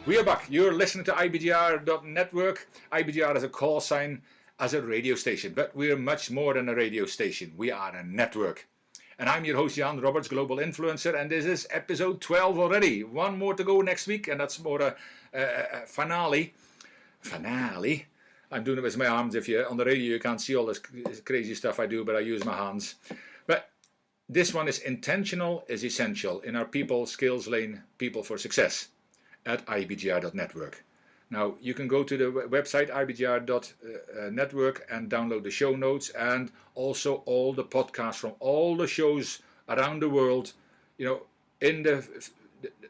We are back. You're listening to IBGR.network. IBGR is a call sign as a radio station, but we're much more than a radio station. We are a network. And I'm your host, Jan Roberts, Global Influencer, and this is episode 12 already. One more to go next week, and that's more a finale. Finale? I'm doing it with my arms. If you're on the radio, you can't see all this crazy stuff I do, but I use my hands. But this one is intentional is essential in our people skills lane, people for success at ibgr.network. Now, you can go to the website ibgr.network and download the show notes and also all the podcasts from all the shows around the world, you know,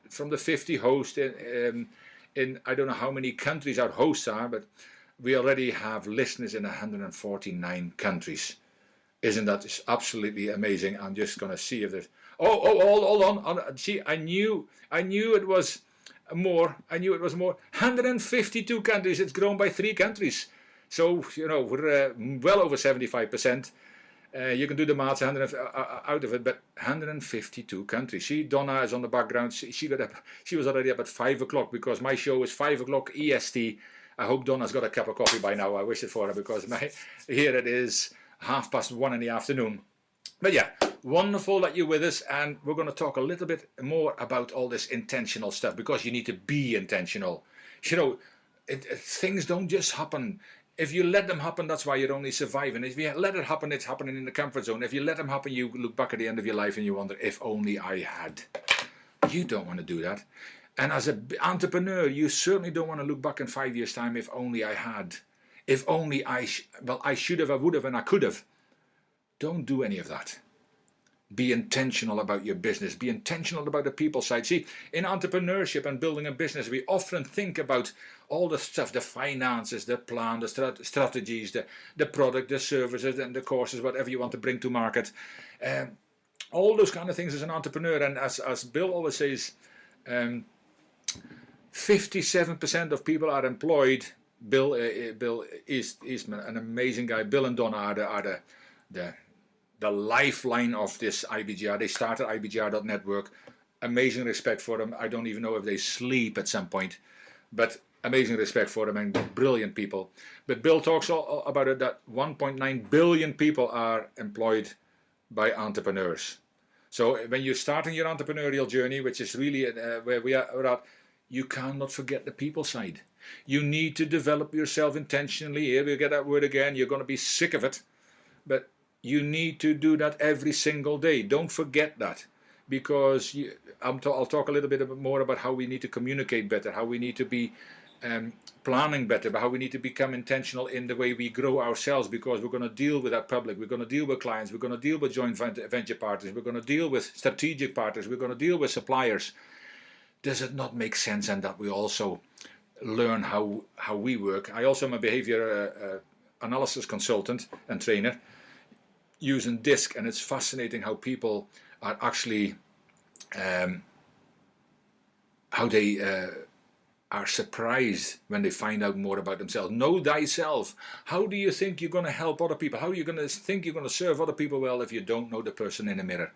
from the 50 hosts in I don't know how many countries our hosts are, but we already have listeners in 149 countries. Isn't that just absolutely amazing? I'm just going to see if there's... hold on. See, I knew it was more. 152 countries. It's grown by 3 countries. So, you know, we're well over 75%. You can do the maths out of it, but 152 countries. See, Donna is on the background. She was already up at 5 o'clock because my show is 5 o'clock EST. I hope Donna's got a cup of coffee by now. I wish it for her because here it is 1:30 in the afternoon. But yeah, wonderful that you're with us, and we're going to talk a little bit more about all this intentional stuff because you need to be intentional. You know, things don't just happen. If you let them happen, that's why you're only surviving. If you let it happen, it's happening in the comfort zone. If you let them happen, you look back at the end of your life and you wonder, if only I had. You don't want to do that. And as an entrepreneur, you certainly don't want to look back in 5 years' time, if only I had. If only I should have, I would have, and I could have. Don't do any of that. Be intentional about your business. Be intentional about the people side. See, in entrepreneurship and building a business, we often think about all the stuff, the finances, the plan, the strategies, the product, the services, and the courses, whatever you want to bring to market. All those kind of things as an entrepreneur. And as Bill always says, 57% of people are employed. Bill Eastman, an amazing guy. Bill and Donna are the lifeline of this IBGR. They started IBGR.network. Amazing respect for them. I don't even know if they sleep at some point, but amazing respect for them and brilliant people. But Bill talks all about it that 1.9 billion people are employed by entrepreneurs. So when you're starting your entrepreneurial journey, which is really where we are at, you cannot forget the people side. You need to develop yourself intentionally. Here we get that word again. You're going to be sick of it. But you need to do that every single day. Don't forget that. Because I'll talk a little bit more about how we need to communicate better, how we need to be planning better, but how we need to become intentional in the way we grow ourselves, because we're going to deal with our public, we're going to deal with clients, we're going to deal with joint venture partners, we're going to deal with strategic partners, we're going to deal with suppliers. Does it not make sense? And that we also learn how we work. I also am a behavior analysis consultant and trainer using DISC, and it's fascinating how people are actually how they are surprised when they find out more about themselves. Know thyself. How do you think you're going to help other people? How are you going to think you're going to serve other people well if you don't know the person in the mirror?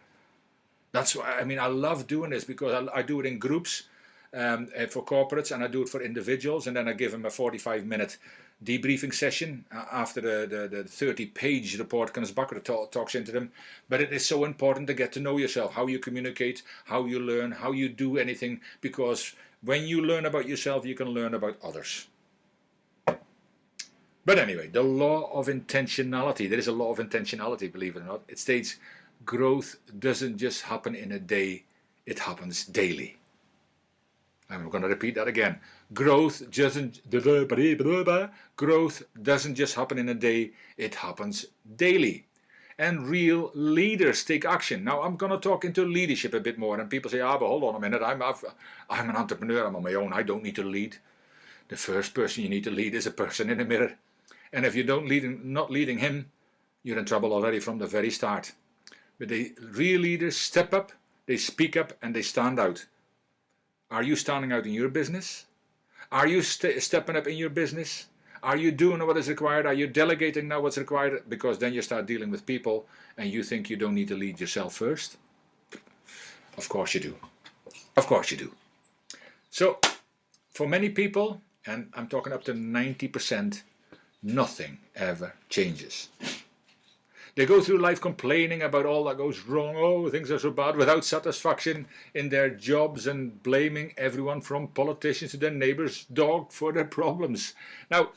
That's why, I mean, I love doing this because I do it in groups for corporates, and I do it for individuals, and then I give them a 45-minute debriefing session after the 30-page report comes back or talks into them. But it is so important to get to know yourself, how you communicate, how you learn, how you do anything, because when you learn about yourself, you can learn about others. But anyway, the law of intentionality. There is a law of intentionality, believe it or not. It states growth doesn't just happen in a day, it happens daily. I'm going to repeat that again. Growth doesn't just happen in a day, it happens daily. And real leaders take action. Now I'm going to talk into leadership a bit more, and people say, but hold on a minute, I'm an entrepreneur, I'm on my own, I don't need to lead. The first person you need to lead is a person in the mirror. And if you not leading him, you're in trouble already from the very start. But the real leaders step up, they speak up, and they stand out. Are you standing out in your business? Are you stepping up in your business? Are you doing what is required? Are you delegating now what's required? Because then you start dealing with people and you think you don't need to lead yourself first. Of course you do. Of course you do. So For many people, and I'm talking up to 90%, nothing ever changes. They go through life complaining about all that goes wrong. Oh, things are so bad, without satisfaction in their jobs and blaming everyone from politicians to their neighbor's dog for their problems. Now,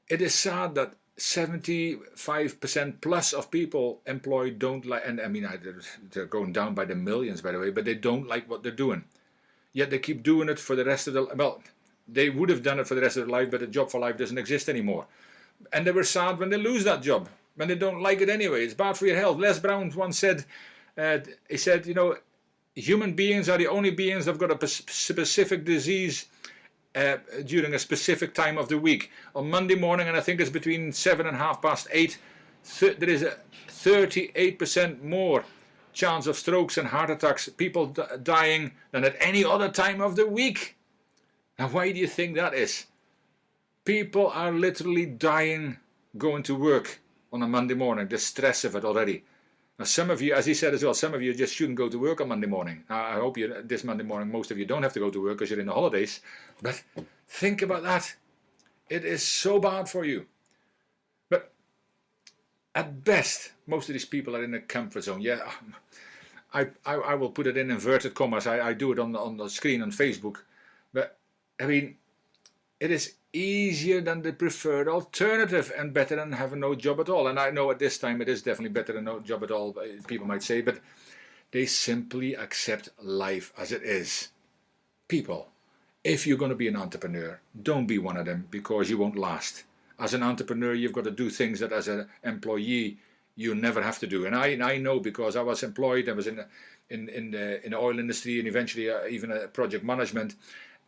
it is sad that 75% plus of people employed don't like, and I mean, they're going down by the millions, by the way, but they don't like what they're doing. Yet they keep doing it for the rest of they would have done it for the rest of their life, but the job for life doesn't exist anymore. And they were sad when they lose that job, when they don't like it anyway. It's bad for your health. Les Brown once said, he said, human beings are the only beings that have got a specific disease during a specific time of the week. On Monday morning, and I think it's between 7 and 8:30, there is a 38% more chance of strokes and heart attacks, people dying, than at any other time of the week. Now, why do you think that is? People are literally dying going to work on a Monday morning, the stress of it already. Now, some of you, as he said as well, some of you just shouldn't go to work on Monday morning. I hope this Monday morning, most of you don't have to go to work because you're in the holidays. But think about that. It is so bad for you. But at best, most of these people are in a comfort zone. Yeah, I will put it in inverted commas. I do it on the screen on Facebook. But, I mean, it is easier than the preferred alternative and better than having no job at all. And I know at this time it is definitely better than no job at all, people might say, but they simply accept life as it is. People, if you're going to be an entrepreneur, don't be one of them, because you won't last. As an entrepreneur, you've got to do things that as an employee you never have to do. And I know, because I was employed, I was in the oil industry, and eventually even project management.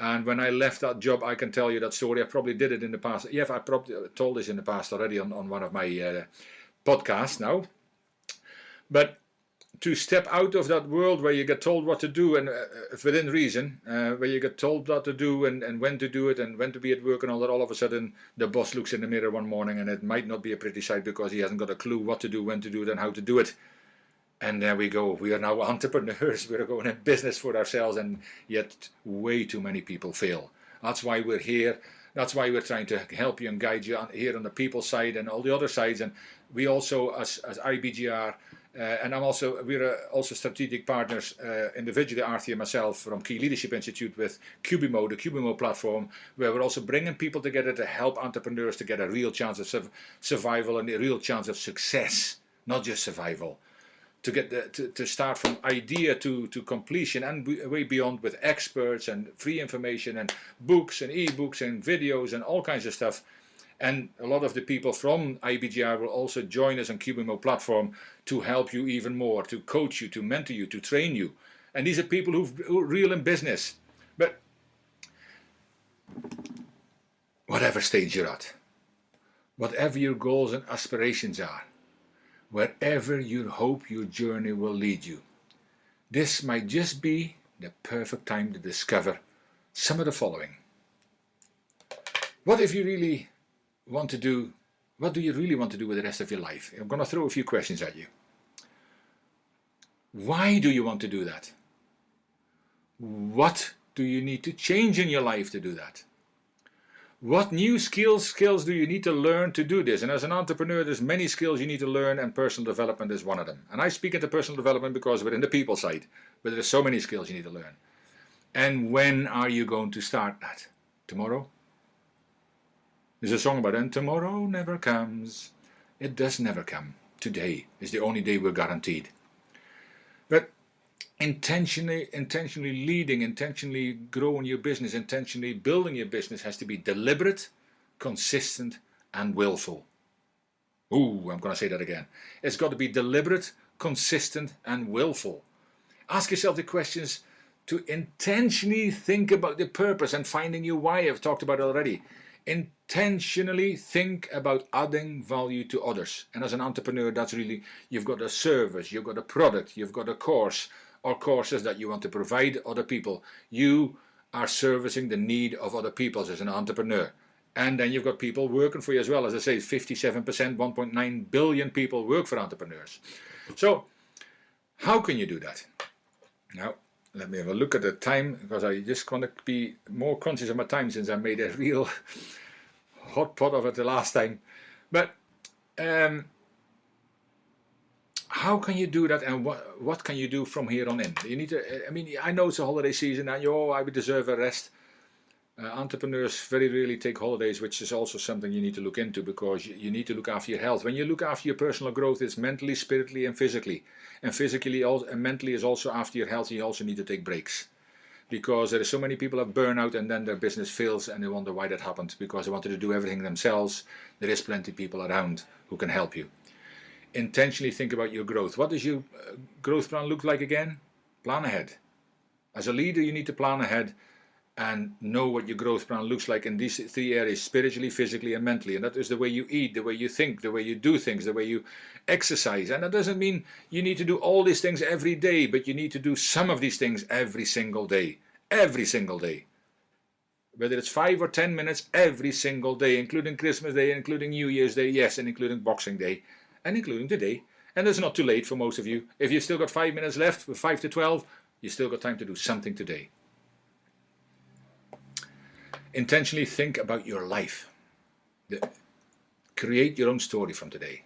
And when I left that job, I can tell you that story. I probably did it in the past. Yeah, I probably told this in the past already on one of my podcasts now. But to step out of that world where you get told what to do, and within reason, where you get told what to do and when to do it and when to be at work and all that, all of a sudden the boss looks in the mirror one morning and it might not be a pretty sight, because he hasn't got a clue what to do, when to do it and how to do it. And there we go. We are now entrepreneurs. We're going in business for ourselves, and yet way too many people fail. That's why we're here. That's why we're trying to help you and guide you here on the people side and all the other sides. And we also, as IBGR, and we're also strategic partners individually, Arthur and myself, from Key Leadership Institute with Cubimo, the Cubimo platform, where we're also bringing people together to help entrepreneurs to get a real chance of survival and a real chance of success, not just survival. To get to start from idea to completion and way beyond, with experts and free information and books and ebooks and videos and all kinds of stuff. And a lot of the people from IBGR will also join us on Cubimo platform to help you even more, to coach you, to mentor you, to train you. And these are people who are real in business. But whatever stage you're at, whatever your goals and aspirations are, wherever you hope your journey will lead you, this might just be the perfect time to discover some of the following. What if you really want to do, what do you really want to do with the rest of your life? I'm going to throw a few questions at you. Why do you want to do that? What do you need to change in your life to do that? What new skills do you need to learn to do this? And as an entrepreneur, there's many skills you need to learn, and personal development is one of them. And I speak into personal development because we're in the people side, but there's so many skills you need to learn. And when are you going to start that? Tomorrow? There's a song about it, and tomorrow never comes. It does never come. Today is the only day we're guaranteed. But intentionally leading, intentionally growing your business, intentionally building your business has to be deliberate, consistent, and willful. Ooh, I'm going to say that again. It's got to be deliberate, consistent, and willful. Ask yourself the questions to intentionally think about the purpose and finding your why. I've talked about it already. Intentionally think about adding value to others. And as an entrepreneur, that's really, you've got a service, you've got a product, you've got a course, or courses that you want to provide other people. You are servicing the need of other people as an entrepreneur. And then you've got people working for you as well. As I say, 57%, 1.9 billion people work for entrepreneurs. So how can you do that? Now, let me have a look at the time, because I just want to be more conscious of my time since I made a real hot pot of it the last time. But how can you do that, and what can you do from here on in? You need to. I mean, I know it's a holiday season, and I would deserve a rest. Entrepreneurs very rarely take holidays, which is also something you need to look into, because you need to look after your health. When you look after your personal growth, it's mentally, spiritually, and physically. And physically and mentally is also after your health. You also need to take breaks, because there are so many people have burnout and then their business fails and they wonder why that happened, because they wanted to do everything themselves. There is plenty of people around who can help you. Intentionally think about your growth. What does your growth plan look like again? Plan ahead. As a leader, you need to plan ahead and know what your growth plan looks like in these three areas: spiritually, physically, and mentally. And that is the way you eat, the way you think, the way you do things, the way you exercise. And that doesn't mean you need to do all these things every day, but you need to do some of these things every single day. Every single day. Whether it's 5 or 10 minutes every single day, including Christmas Day, including New Year's Day, yes, and including Boxing Day, and including today. And it's not too late for most of you. If you've still got 5 minutes left, from 5 to 12, you still got time to do something today. Intentionally think about your life. Create your own story from today.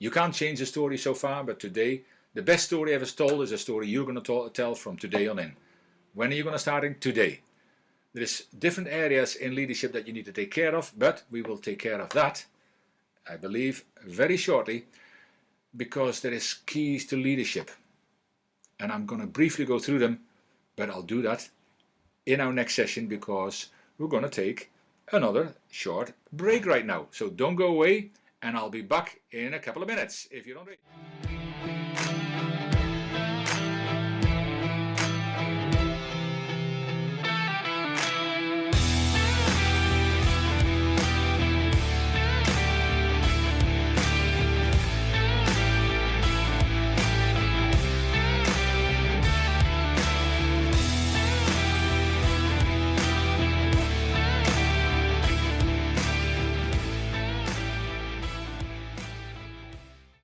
You can't change the story so far, but today, the best story ever told is a story you're going to tell from today on in. When are you going to start? Today. There's different areas in leadership that you need to take care of, but we will take care of that, I believe, very shortly, because there is keys to leadership. And I'm going to briefly go through them, but I'll do that in our next session, because we're going to take another short break right now. So don't go away, and I'll be back in a couple of minutes if you don't wait.